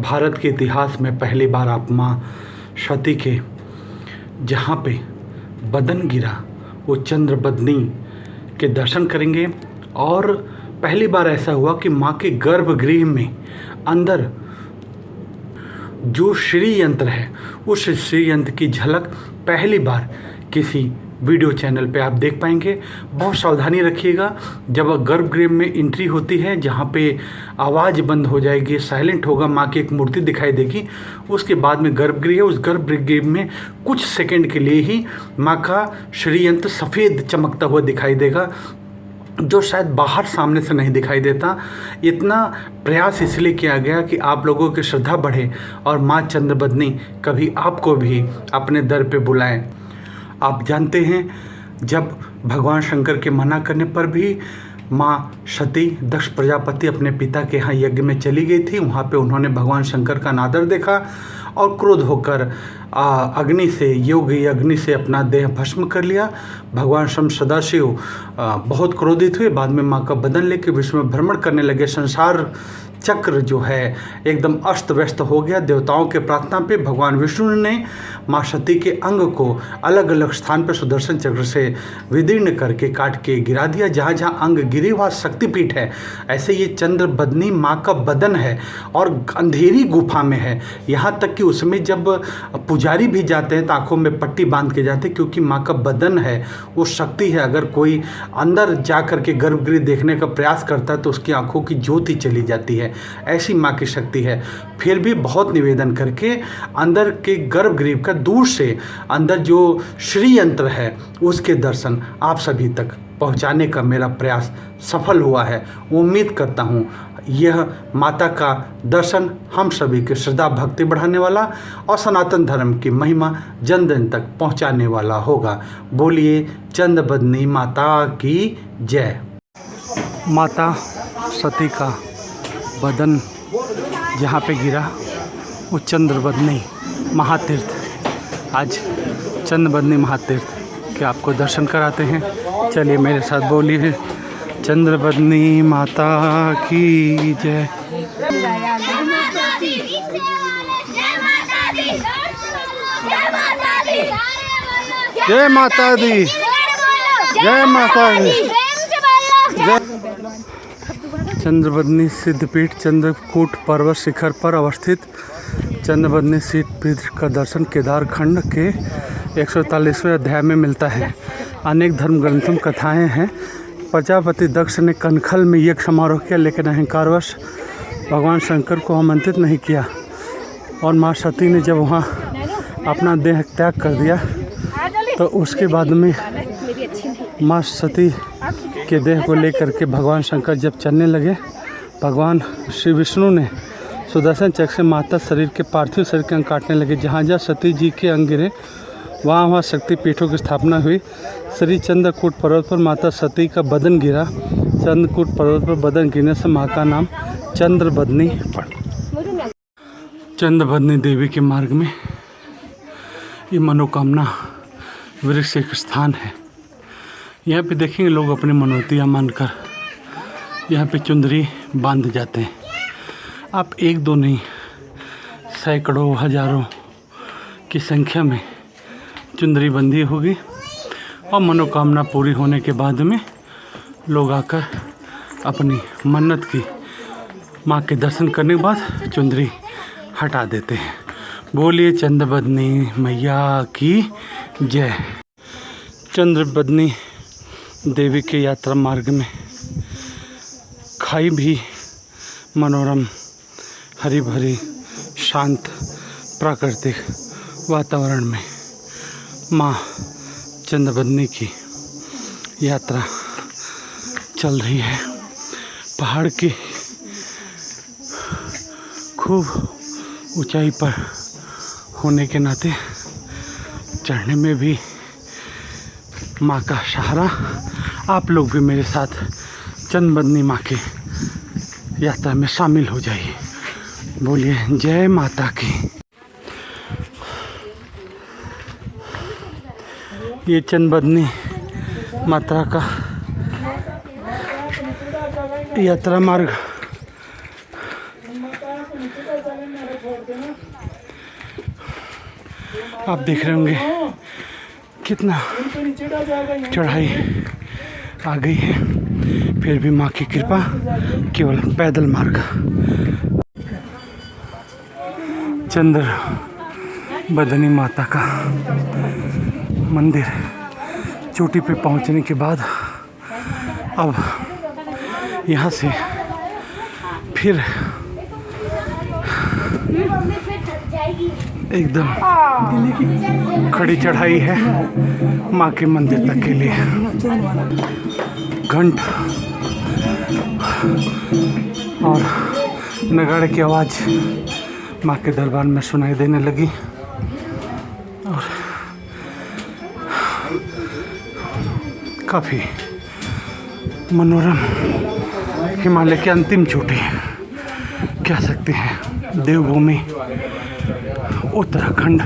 भारत के इतिहास में पहली बार आप माँ सती के जहाँ पे बदन गिरा वो चंद्रबदनी के दर्शन करेंगे। और पहली बार ऐसा हुआ कि माँ के गर्भगृह में अंदर जो श्री यंत्र है उस श्री यंत्र की झलक पहली बार किसी वीडियो चैनल पे आप देख पाएंगे। बहुत सावधानी रखिएगा जब गर्भगृह में एंट्री होती है, जहाँ पे आवाज़ बंद हो जाएगी, साइलेंट होगा, माँ की एक मूर्ति दिखाई देगी। उसके बाद में गर्भगृह है, उस गर्भगृह में कुछ सेकंड के लिए ही माँ का श्री यंत्र सफ़ेद चमकता हुआ दिखाई देगा, जो शायद बाहर सामने से नहीं दिखाई देता। इतना प्रयास इसलिए किया गया कि आप लोगों की श्रद्धा बढ़े और माँ चंद्रबदनी कभी आपको भी अपने दर पे बुलाएं। आप जानते हैं जब भगवान शंकर के मना करने पर भी माँ सती दक्ष प्रजापति अपने पिता के यहाँ यज्ञ में चली गई थी। वहाँ पे उन्होंने भगवान शंकर का अनादर देखा और क्रोध होकर अग्नि से योगी अग्नि से अपना देह भस्म कर लिया। भगवान शम सदाशिव बहुत क्रोधित हुए। बाद में माँ का बदन लेकर विश्व में भ्रमण करने लगे। संसार चक्र जो है एकदम अस्त व्यस्त हो गया। देवताओं के प्रार्थना पे भगवान विष्णु ने माँ सती के अंग को अलग अलग स्थान पर सुदर्शन चक्र से विदीर्ण करके काट के गिरा दिया। जहाँ जहाँ अंग गिरे वहाँ शक्तिपीठ है। ऐसे ये चंद्रबदनी माँ का बदन है और अंधेरी गुफा में है। यहाँ तक कि उसमें जब पुजारी भी जाते हैं तो आँखों में पट्टी बांध के जाते हैं, क्योंकि माँ का बदन है, वो शक्ति है। अगर कोई अंदर जा कर के गर्भगृह देखने का प्रयास करता है तो उसकी आँखों की ज्योति चली जाती है। ऐसी माँ की शक्ति है। फिर भी बहुत निवेदन करके अंदर के गर्भगृह का दूर से अंदर जो श्री यंत्र है उसके दर्शन आप सभी तक पहुँचाने का मेरा प्रयास सफल हुआ है। उम्मीद करता हूँ यह माता का दर्शन हम सभी के श्रद्धा भक्ति बढ़ाने वाला और सनातन धर्म की महिमा जन जन तक पहुँचाने वाला होगा। बोलिए चंद्रबदनी माता की जय। माता सती का बदन जहाँ पे गिरा वो चंद्रबदनी महातीर्थ, आज चंद्रबदनी महातीर्थ के आपको दर्शन कराते हैं। चलिए मेरे साथ बोलिए चंद्रबदनी माता की जय। जय माता दी, जय माता दी। चंद्रबदनी सिद्धपीठ चंद्रकूट पर्वत शिखर पर अवस्थित चंद्रबदनी सिद्धपीठ का दर्शन केदार खंड के 143वें अध्याय में मिलता है। अनेक धर्म ग्रंथों में कथाएं हैं। प्रजापति दक्ष ने कनखल में यज्ञ समारोह किया, लेकिन अहंकारवश भगवान शंकर को आमंत्रित नहीं किया और माँ सती ने जब वहाँ अपना देह त्याग कर दिया तो उसके बाद में माँ सती के देह को लेकर के भगवान शंकर जब चलने लगे, भगवान श्री विष्णु ने सुदर्शन चक्र से माता शरीर के पार्थिव शरीर के अंग काटने लगे। जहाँ जहाँ सती जी के अंग गिरे वहाँ वहाँ शक्तिपीठों की स्थापना हुई। श्री चंद्रकूट पर्वत पर माता सती का बदन गिरा। चंद्रकूट पर्वत पर बदन गिरने से माँ का नाम चंद्रबदनी पड़ा। चंद्रबदनी देवी के मार्ग में ये मनोकामना वृक्ष एक स्थान है। यहाँ पे देखेंगे लोग अपनी मनोतियाँ मानकर यहाँ पे चुंदरी बांध जाते हैं। आप एक दो नहीं, सैकड़ों हजारों की संख्या में चुंदरी बंधी होगी और मनोकामना पूरी होने के बाद में लोग आकर अपनी मन्नत की माँ के दर्शन करने के बाद चुंदरी हटा देते हैं। बोलिए चंद्रबदनी मैया की जय। चंद्रबदनी देवी के यात्रा मार्ग में खाई भी मनोरम हरी भरी शांत प्राकृतिक वातावरण में माँ चंद्रबदनी की यात्रा चल रही है। पहाड़ की खूब ऊंचाई पर होने के नाते चढ़ने में भी माँ का सहारा। आप लोग भी मेरे साथ चंद्रबदनी माँ के यात्रा में शामिल हो जाइए। बोलिए जय माता की। ये चंद्रबदनी माता का यात्रा मार्ग आप देख रहे होंगे कितना चढ़ाई आ गई है, फिर भी माँ की कृपा, केवल पैदल मार्ग। चंद्र बदनी माता का मंदिर चोटी पे पहुंचने के बाद अब यहाँ से फिर एकदम खड़ी चढ़ाई है माँ के मंदिर तक के लिए। घंट और नगाड़े की आवाज़ माँ के दरबार में सुनाई देने लगी और काफ़ी मनोरम हिमालय की अंतिम चोटी कह सकते हैं, देवभूमि उत्तराखंड,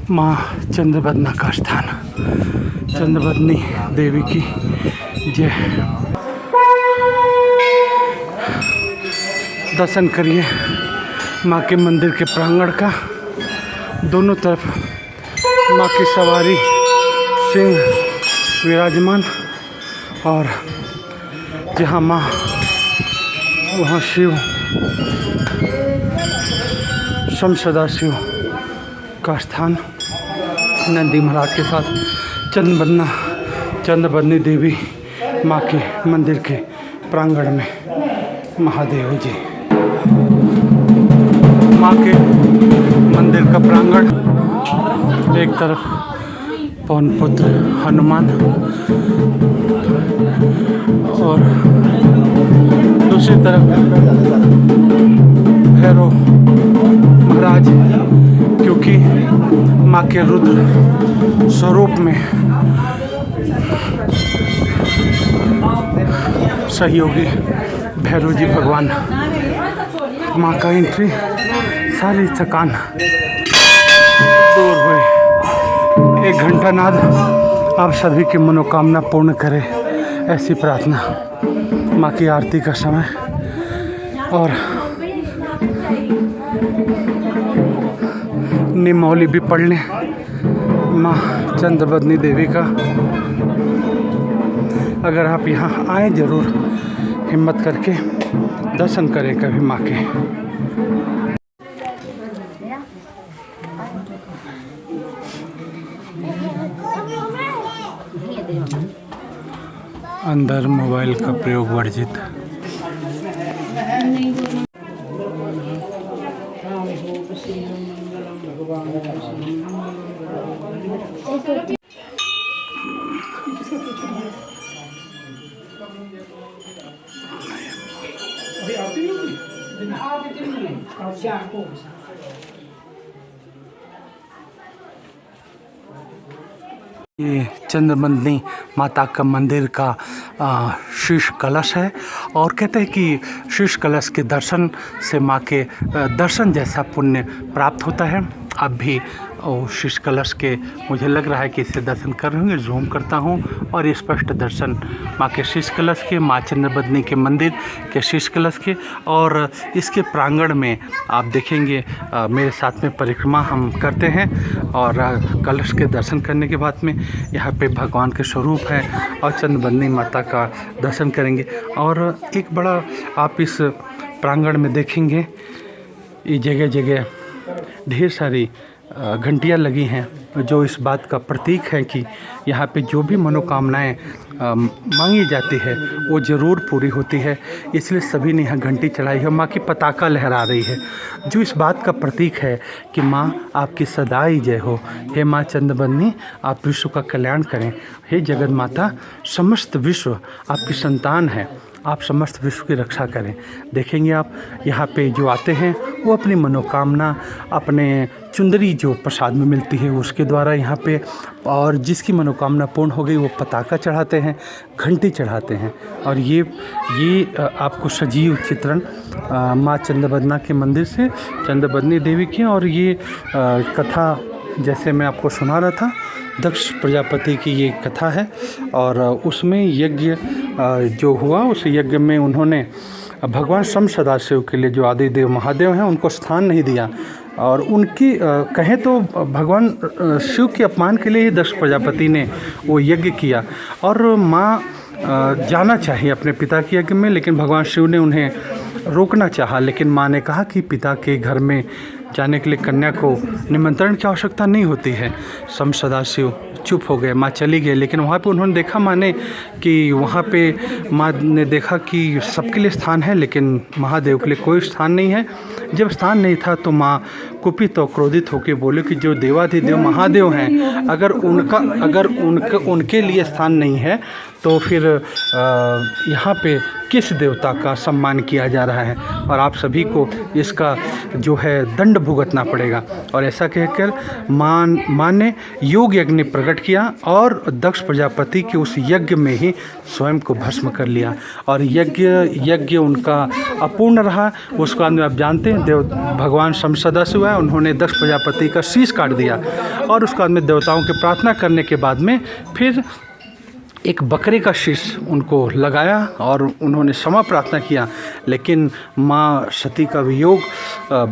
माँ चंद्रबदना का स्थान। चंद्रबदनी देवी की जय। दर्शन करिए माँ के मंदिर के प्रांगण का। दोनों तरफ माँ की सवारी सिंह विराजमान और जहाँ माँ वहाँ शिव, सदाशिव का स्थान। नंदी महाराज के साथ चंद्रबदनी देवी माँ के मंदिर के प्रांगण में महादेव जी। माँ के मंदिर का प्रांगण, एक तरफ पवन पुत्र हनुमान और दूसरी तरफ भैरव महाराज, क्योंकि माँ के रुद्र स्वरूप में सहयोगी भैरव जी भगवान। माँ का एंट्री, सारी थकान दूर हुई। 1 घंटा नाद आप सभी की मनोकामना पूर्ण करे, ऐसी प्रार्थना। माँ की आरती का समय और निमौली भी पढ़ लें माँ चंद्रबदनी देवी का। अगर आप यहाँ आए ज़रूर, हिम्मत करके दर्शन करें कभी माँ के। अंदर मोबाइल का प्रयोग वर्जित। ये चंद्रबदनी माता का मंदिर का शीश कलश है और कहते हैं कि शीश कलश के दर्शन से माँ के दर्शन जैसा पुण्य प्राप्त होता है। अब भी शीश कलश के मुझे लग रहा है कि इससे दर्शन कर रहे होंगे। जूम करता हूँ और स्पष्ट दर्शन माँ के शीश कलश के, माँ चंद्रबदनी के मंदिर के शीश कलश के। और इसके प्रांगण में आप देखेंगे मेरे साथ में परिक्रमा हम करते हैं और कलश के दर्शन करने के बाद में यहाँ पे भगवान के स्वरूप है और चंद्रबदनी माता का दर्शन करेंगे। और एक बड़ा आप इस प्रांगण में देखेंगे, ये जगह जगह ढेर सारी घंटियाँ लगी हैं जो इस बात का प्रतीक है कि यहाँ पे जो भी मनोकामनाएं मांगी जाती है वो ज़रूर पूरी होती है। इसलिए सभी ने यहाँ घंटी चढ़ाई है। माँ की पताका लहरा रही है जो इस बात का प्रतीक है कि माँ आपकी सदाई जय हो। हे माँ चंद्रबदनी, आप विश्व का कल्याण करें। हे जगत माता, समस्त विश्व आपकी संतान है, आप समस्त विश्व की रक्षा करें। देखेंगे आप यहाँ पे जो आते हैं वो अपनी मनोकामना, अपने चुंदरी जो प्रसाद में मिलती है उसके द्वारा यहाँ पे, और जिसकी मनोकामना पूर्ण हो गई वो पताका चढ़ाते हैं, घंटी चढ़ाते हैं। और ये आपको सजीव चित्रण माँ चंद्रबदना के मंदिर से, चंद्रबदनी देवी की। और ये कथा जैसे मैं आपको सुना रहा था, दक्ष प्रजापति की ये कथा है और उसमें यज्ञ जो हुआ, उस यज्ञ में उन्होंने भगवान शम सदाशिव के लिए जो आदिदेव महादेव हैं उनको स्थान नहीं दिया, और उनकी कहें तो भगवान शिव के अपमान के लिए ही दक्ष प्रजापति ने वो यज्ञ किया। और माँ जाना चाहिए अपने पिता के यज्ञ में, लेकिन भगवान शिव ने उन्हें रोकना चाहा। लेकिन माँ ने कहा कि पिता के घर में जाने के लिए कन्या को निमंत्रण की आवश्यकता नहीं होती है। शम सदाशिव चुप हो गए, माँ चली गई। लेकिन वहाँ पे उन्होंने देखा, माँ ने, कि वहाँ पे माँ ने देखा कि सबके लिए स्थान है लेकिन महादेव के लिए कोई स्थान नहीं है। जब स्थान नहीं था तो माँ कुपित और क्रोधित होकर बोले कि जो देवाधिदेव महादेव हैं, अगर उनके लिए स्थान नहीं है तो फिर यहाँ पे किस देवता का सम्मान किया जा रहा है, और आप सभी को इसका जो है दंड भुगतना पड़ेगा। और ऐसा कहकर माँ ने योग यज्ञ प्रकट किया और दक्ष प्रजापति के उस यज्ञ में ही स्वयं को भस्म कर लिया, और यज्ञ उनका अपूर्ण रहा। उसके बाद में आप जानते हैं भगवान शम सदाशिव है, उन्होंने दक्ष प्रजापति का शीश काट दिया, और उसके बाद में देवताओं की प्रार्थना करने के बाद में फिर एक बकरे का शीश उनको लगाया और उन्होंने क्षमा प्रार्थना किया। लेकिन माँ सती का वियोग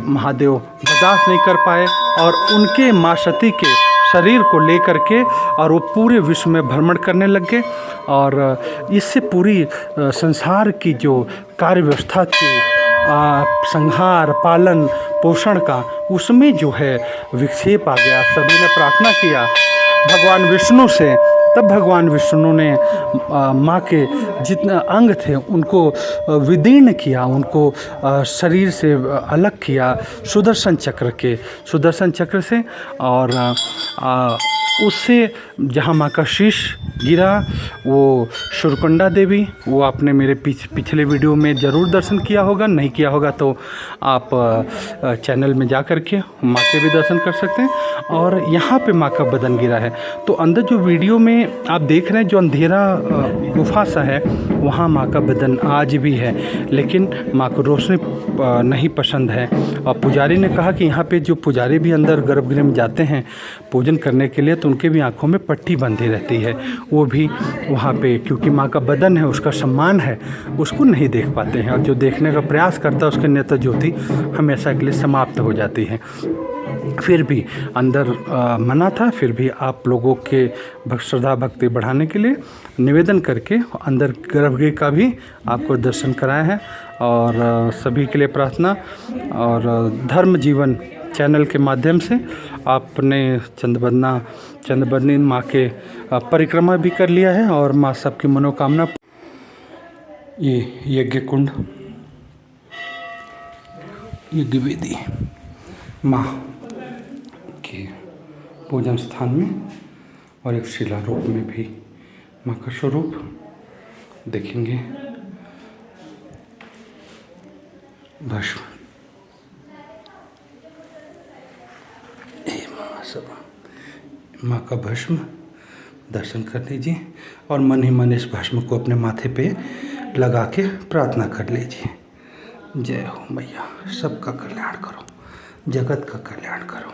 महादेव बर्दाश्त नहीं कर पाए, और उनके माँ सती के शरीर को लेकर के और वो पूरे विश्व में भ्रमण करने लग गए, और इससे पूरी संसार की जो कार्य व्यवस्था थी, संहार पालन पोषण का, उसमें जो है विक्षेप आ गया। सभी ने प्रार्थना किया भगवान विष्णु से। तब भगवान विष्णु ने माँ के जितने अंग थे उनको विदीर्ण किया, उनको शरीर से अलग किया सुदर्शन चक्र से, और उससे जहाँ माँ का शीश गिरा वो शूरकुंडा देवी, वो आपने मेरे पिछले वीडियो में ज़रूर दर्शन किया होगा, नहीं किया होगा तो आप चैनल में जा कर के माँ के भी दर्शन कर सकते हैं। और यहाँ पे माँ का बदन गिरा है, तो अंदर जो वीडियो में आप देख रहे हैं जो अंधेरा गुफा सा है, वहाँ माँ का बदन आज भी है, लेकिन माँ को रोशनी नहीं पसंद है। और पुजारी ने कहा कि यहाँ पे जो पुजारी भी अंदर गर्भगृह में जाते हैं पूजन करने के लिए, तो उनके भी आँखों में पट्टी बंधी रहती है, वो भी वहाँ पे क्योंकि माँ का बदन है, उसका सम्मान है, उसको नहीं देख पाते हैं, और जो देखने का प्रयास करता है उसके नेत्र ज्योति हमेशा के लिए समाप्त हो जाती है। फिर भी अंदर मना था, फिर भी आप लोगों के श्रद्धा भक्ति बढ़ाने के लिए निवेदन करके अंदर गर्भगृह का भी आपको दर्शन कराया है। और सभी के लिए प्रार्थना, और धर्म जीवन चैनल के माध्यम से आपने चंद्रबदनी माँ के परिक्रमा भी कर लिया है, और माँ सबकी मनोकामना। ये यज्ञ कुंड, यज्ञ वेदी माँ के पूजन स्थान में, और एक शिला रूप में भी माँ का स्वरूप देखेंगे। भस्म माँ का भस्म दर्शन कर लीजिए, और मन ही मन इस भस्म को अपने माथे पे लगा के प्रार्थना कर लीजिए। जय हो मैया, सबका कल्याण करो, जगत का कल्याण करो।